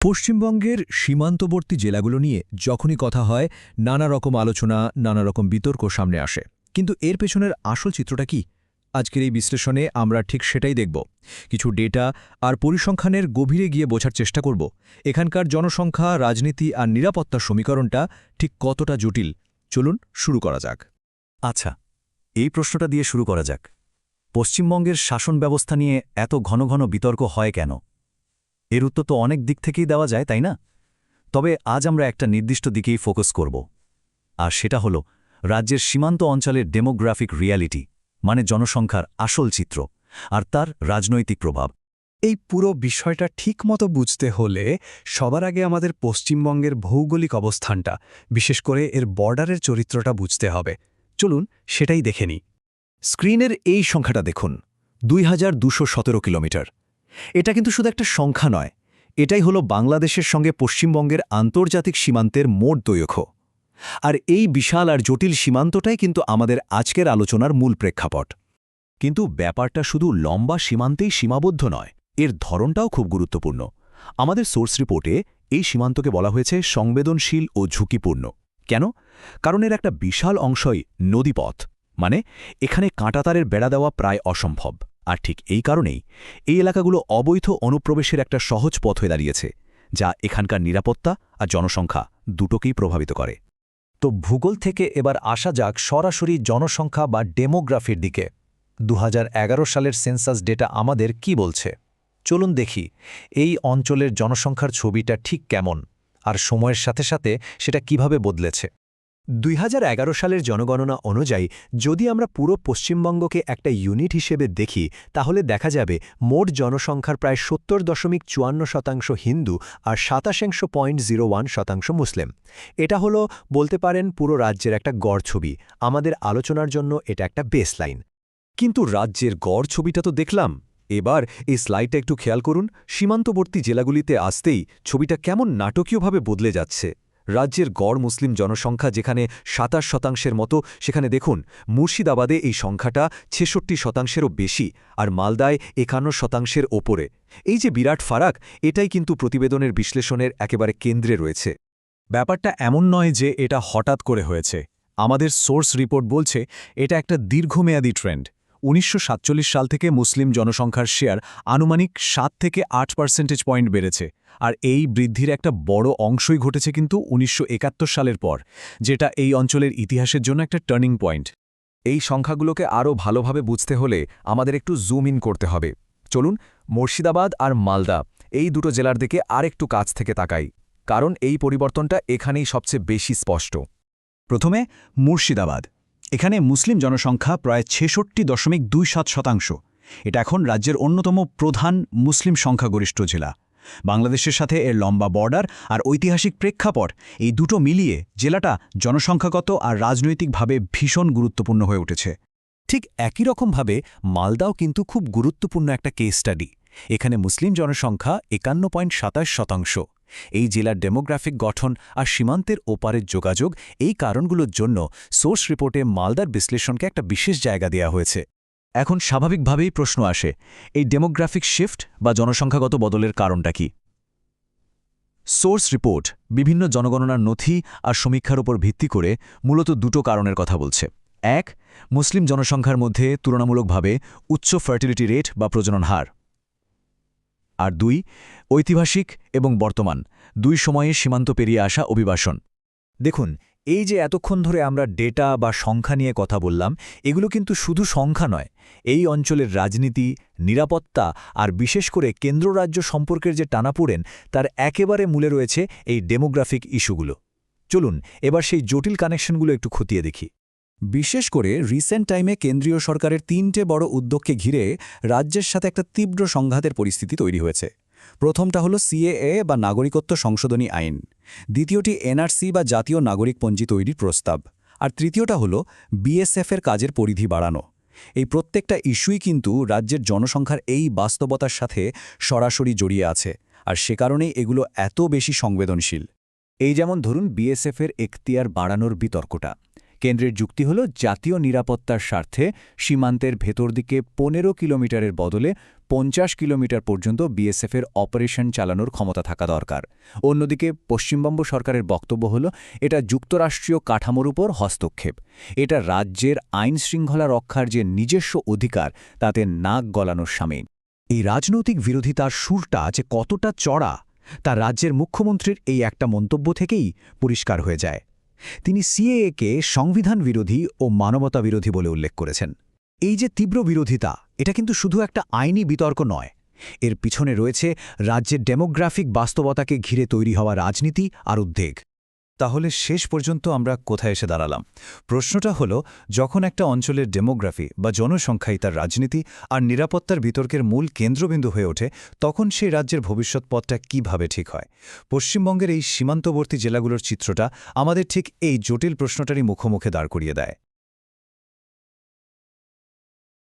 পশ্চিমবঙ্গের সীমান্তবর্তী জেলাগুলো নিয়ে যখনই কথা হয় নানা রকম আলোচনা নানা রকম বিতর্ক সামনে আসে, কিন্তু এর পেছনের আসল চিত্রটা কি? আজকের এই বিশ্লেষণে আমরা ঠিক সেটাই দেখব। কিছু ডেটা আর পরিসংখ্যানের গভীরে গিয়ে বোঝার চেষ্টা করব এখানকার জনসংখ্যা, রাজনীতি আর নিরাপত্তার সমীকরণটা ঠিক কতটা জটিল। চলুন শুরু করা যাক। আচ্ছা, এই প্রশ্নটা দিয়ে শুরু করা যাক। পশ্চিমবঙ্গের শাসন ব্যবস্থা নিয়ে এত ঘন ঘন বিতর্ক হয় কেন? এর উত্তর তো অনেক দিক থেকেই দেওয়া যায়, তাই না? তবে আজ আমরা একটা নির্দিষ্ট দিকেই ফোকাস করব, আর সেটা হলো রাজ্যের সীমান্ত অঞ্চলের ডেমোগ্রাফিক রিয়ালিটি, মানে জনসংখ্যার আসল চিত্র আর তার রাজনৈতিক প্রভাব। এই পুরো বিষয়টা ঠিকমতো বুঝতে হলে সবার আগে আমাদের পশ্চিমবঙ্গের ভৌগোলিক অবস্থানটা, বিশেষ করে এর বর্ডারের চরিত্রটা বুঝতে হবে। চলুন সেটাই দেখে নিই। স্ক্রিনের এই সংখ্যাটা দেখুন, 2217 কিলোমিটার। এটা কিন্তু শুধু একটা সংখ্যা নয়, এটাই হলো বাংলাদেশের সঙ্গে পশ্চিমবঙ্গের আন্তর্জাতিক সীমান্তের মোট দৈর্ঘ্য। আর এই বিশাল আর জটিল সীমান্তটাই কিন্তু আমাদের আজকের আলোচনার মূল প্রেক্ষাপট। কিন্তু ব্যাপারটা শুধু লম্বা সীমান্তেই সীমাবদ্ধ নয়, এর ধরনটাও খুব গুরুত্বপূর্ণ। আমাদের সোর্স রিপোর্টে এই সীমান্তকে বলা হয়েছে সংবেদনশীল ও ঝুঁকিপূর্ণ। কেন? কারণ এর একটা বিশাল অংশই নদীপথ, মানে এখানে কাঁটাতারের বেড়া দেওয়া প্রায় অসম্ভব। আর ঠিক এই কারণেই এই এলাকাগুলো অবৈধ অনুপ্রবেশের একটা সহজ পথ হয়ে দাঁড়িয়েছে, যা এখানকার নিরাপত্তা আর জনসংখ্যা দুটোকেই প্রভাবিত করে। তো ভূগোল থেকে এবার আসা যাক সরাসরি জনসংখ্যা বা ডেমোগ্রাফির দিকে। 2011 সালের সেন্সাস ডেটা আমাদের কি বলছে? চলুন দেখি এই অঞ্চলের জনসংখ্যার ছবিটা ঠিক কেমন, আর সময়ের সাথে সাথে সেটা কিভাবে বদলেছে। 2011 সালের জনগণনা অনুযায়ী যদি আমরা পুরো পশ্চিমবঙ্গকে একটা ইউনিট হিসেবে দেখি, তাহলে দেখা যাবে মোট জনসংখ্যার প্রায় 70.54% হিন্দু আর 27.01% মুসলিম। এটা হলো বলতে পারেন পুরো রাজ্যের একটা গড় ছবি। আমাদের আলোচনার জন্য এটা একটা বেসলাইন। কিন্তু রাজ্যের গড় ছবিটা তো দেখলাম, এবার এই স্লাইডটা একটু খেয়াল করুন। সীমান্তবর্তী জেলাগুলিতে আসতেই ছবিটা কেমন নাটকীয়ভাবে বদলে যাচ্ছে। রাজ্যের গড় মুসলিম জনসংখ্যা যেখানে 27% মতো, সেখানে দেখুন মুর্শিদাবাদে এই সংখ্যাটা 66%-এরও বেশি, আর মালদায় 51%-এর ওপরে। এই যে বিরাট ফারাক, এটাই কিন্তু প্রতিবেদনের বিশ্লেষণের একেবারে কেন্দ্রে রয়েছে। ব্যাপারটা এমন নয় যে এটা হঠাৎ করে হয়েছে। আমাদের সোর্স রিপোর্ট বলছে এটা একটা দীর্ঘমেয়াদী ট্রেন্ড। 1947 সাল থেকে মুসলিম জনসংখ্যার শেয়ার আনুমানিক 7 থেকে 8% পয়েন্ট বেড়েছে, আর এই বৃদ্ধির একটা বড় অংশই ঘটেছে কিন্তু 1971 সালের পর, যেটা এই অঞ্চলের ইতিহাসের জন্য একটা টার্নিং পয়েন্ট। এই সংখ্যাগুলোকে আরও ভালোভাবে বুঝতে হলে আমাদের একটু জুম ইন করতে হবে। চলুন মুর্শিদাবাদ আর মালদা এই দুটো জেলার দিকে আরেকটু কাছ থেকে তাকাই, কারণ এই পরিবর্তনটা এখানেই সবচেয়ে বেশি স্পষ্ট। প্রথমে মুর্শিদাবাদ। এখানে মুসলিম জনসংখ্যা প্রায় 66.27%। এটা এখন রাজ্যের অন্যতম প্রধান মুসলিম সংখ্যাগরিষ্ঠ জেলা। বাংলাদেশের সাথে এর লম্বা বর্ডার আর ঐতিহাসিক প্রেক্ষাপট, এই দুটো মিলিয়ে জেলাটা জনসংখ্যাগত আর রাজনৈতিকভাবে ভীষণ গুরুত্বপূর্ণ হয়ে উঠেছে। ঠিক একই রকমভাবে মালদাও কিন্তু খুব গুরুত্বপূর্ণ একটা কেস স্টাডি। এখানে মুসলিম জনসংখ্যা 51.27%। এই জেলার ডেমোগ্রাফিক গঠন আর সীমান্তের ওপারের যোগাযোগ, এই কারণগুলোর জন্য সোর্স রিপোর্টে মালদার বিশ্লেষণকে একটা বিশেষ জায়গা দেওয়া হয়েছে। এখন স্বাভাবিকভাবেই প্রশ্ন আসে, এই ডেমোগ্রাফিক শিফট বা জনসংখ্যাগত বদলের কারণটা কি? সোর্স রিপোর্ট বিভিন্ন জনগণনার নথি আর সমীক্ষার উপর ভিত্তি করে মূলত দুটো কারণের কথা বলছে। এক, মুসলিম জনসংখ্যার মধ্যে তুলনামূলকভাবে উচ্চ ফার্টিলিটি রেট বা প্রজনন হার। আর দুই, ঐতিহাসিক এবং বর্তমান দুই সময়ে সীমান্ত পেরিয়ে আসা অভিবাসন। দেখুন, এই যে এতক্ষণ ধরে আমরা ডেটা বা সংখ্যা নিয়ে কথা বললাম, এগুলো কিন্তু শুধু সংখ্যা নয়। এই অঞ্চলের রাজনীতি, নিরাপত্তা আর বিশেষ করে কেন্দ্র রাজ্য সম্পর্কের যে টানাপোড়েন, তার একেবারে মূলে রয়েছে এই ডেমোগ্রাফিক ইস্যুগুলো। চলুন এবার সেই জটিল কানেকশনগুলো একটু খতিয়ে দেখি। বিশেষ করে রিসেন্ট টাইমে কেন্দ্রীয় সরকারের 3টে বড় উদ্যোগকে ঘিরে রাজ্যের সাথে একটা তীব্র সংঘাতের পরিস্থিতি তৈরি হয়েছে। প্রথমটা হলো সিএএ বা নাগরিকত্ব সংশোধনী আইন, দ্বিতীয়টি এনআরসি বা জাতীয় নাগরিকপঞ্জি তৈরির প্রস্তাব, আর তৃতীয়টা হলো বিএসএফের কাজের পরিধি বাড়ানো। এই প্রত্যেকটা ইস্যুই কিন্তু রাজ্যের জনসংখ্যার এই বাস্তবতার সাথে সরাসরি জড়িয়ে আছে, আর সে কারণেই এগুলো এত বেশি সংবেদনশীল। এই যেমন ধরুন বিএসএফের এখতিয়ার বাড়ানোর বিতর্কটা। কেন্দ্রের যুক্তি হল জাতীয় নিরাপত্তার স্বার্থে সীমান্তের ভেতর দিকে ১৫ কিলোমিটারের বদলে ৫০ কিলোমিটার পর্যন্ত বিএসএফের অপারেশন চালানোর ক্ষমতা থাকা দরকার। অন্যদিকে পশ্চিমবঙ্গ সরকারের বক্তব্য হল এটা যুক্তরাষ্ট্রীয় কাঠামোর উপর হস্তক্ষেপ। এটা রাজ্যের আইন শৃঙ্খলা রক্ষার যে নিজস্ব অধিকার তাতে নাক গলানোর সামিল। এই রাজনৈতিক বিরোধিতার সুরটা যে কতটা চড়া তা রাজ্যের মুখ্যমন্ত্রীর এই একটা মন্তব্য থেকেই পরিষ্কার হয়ে যায়। তিনি সিএএকে সংবিধান বিরোধী ও মানবতা বিরোধী বলে উল্লেখ করেছেন। এই যে তীব্র বিরোধিতা, এটা কিন্তু শুধু একটা আইনি বিতর্ক নয়, এর পিছনে রয়েছে রাজ্যের ডেমোগ্রাফিক বাস্তবতাকে ঘিরে তৈরি হওয়া রাজনীতি আর উদ্বেগ। তাহলে শেষ পর্যন্ত আমরা কোথায় এসে দাঁড়ালাম? প্রশ্নটা হলো, যখন একটা অঞ্চলের ডেমোগ্রাফি বা জনসংখ্যাই তার রাজনীতি আর নিরাপত্তার বিতর্কের মূল কেন্দ্রবিন্দু হয়ে ওঠে, তখন সেই রাজ্যের ভবিষ্যৎ পথটা কীভাবে ঠিক হয়? পশ্চিমবঙ্গের এই সীমান্তবর্তী জেলাগুলোর চিত্রটা আমাদের ঠিক এই জটিল প্রশ্নটারই মুখোমুখি দাঁড় করিয়ে দেয়।